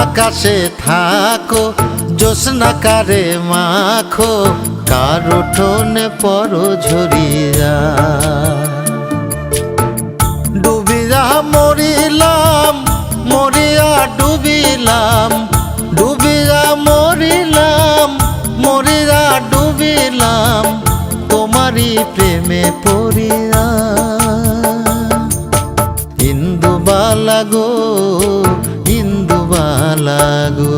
আকাশে থাকো জ্যোৎস্না কারে মাখো কার উঠোনে পর ঝরিয়া ডুবিয়া মরিলাম মরিয়া ডুবিলাম ডুবিয়া মরিলাম মরিয়া ডুবিলাম তোমারই প্রেমে পড়িয়া ইন্দুবালা গো ইন্দুবালা গো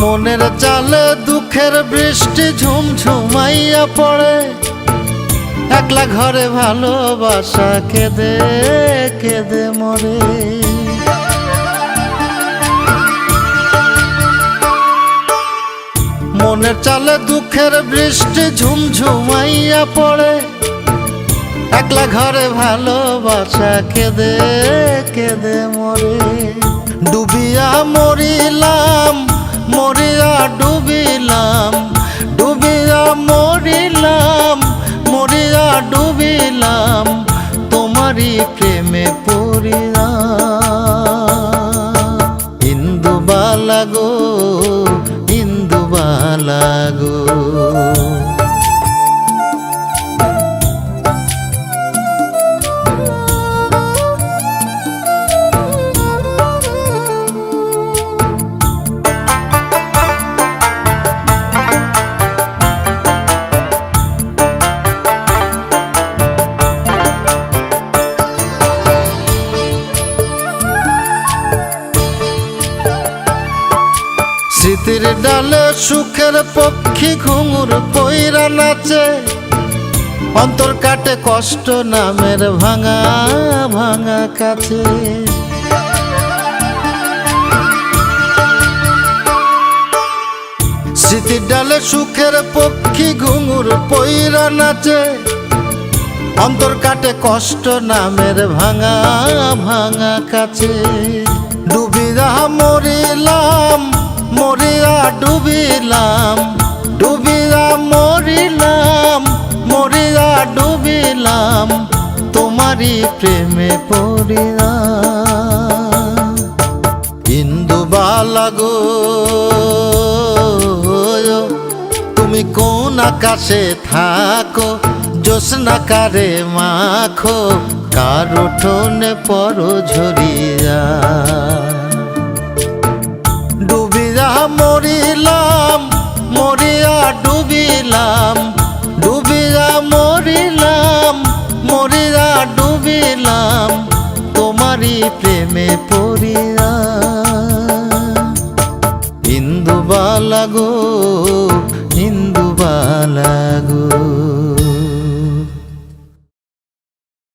মনের জালে দুঃখের বৃষ্টি ঝুমঝুমাইয়া পড়ে একলা ঘরে ভালোবাসা কেঁদে কেঁদে মরে মনের জালে দুঃখের বৃষ্টি ঝুমঝুমাইয়া পড়ে একলা ঘরে ভালোবাসা কেঁদে কেঁদে মরে ডুবিয়া মরিলাম মরিয়া ডুবিলাম ডুবিয়া মরিলাম মরিয়া ডুবিলাম তোমারই প্রেমে পড়িয়া ইন্দুবালা গো ইন্দুবালা গো স্মৃতির ডালে সুখের পক্ষী ঘুঙুর পইরা নাচে অন্তর কাটে কষ্ট নামের ভাঙা ভাঙা কাছে স্মৃতির ডালে সুখের পক্ষী ঘুঙুর পইরা নাচে অন্তর কাটে কষ্ট নামের ভাঙা ভাঙা কাছে ডুবিয়া মরিলাম মরিয়া ডুবিলাম ডুবিয়া মরিলাম মরিয়া ডুবিলাম তোমারই প্রেমে পড়িয়া ইন্দুবালা গো তুমি কোন আকাশে থাকো জ্যোৎস্না কারে মাখো কার উঠোনে পর ঝরিয়া ডুবিয়া মরিলাম মরিয়া ডুবিলাম ডুবিয়া মরিলাম মরিয়া ডুবিলাম তোমারই প্রেমে পড়িয়া ইন্দুবালা গো ইন্দুবালা গো।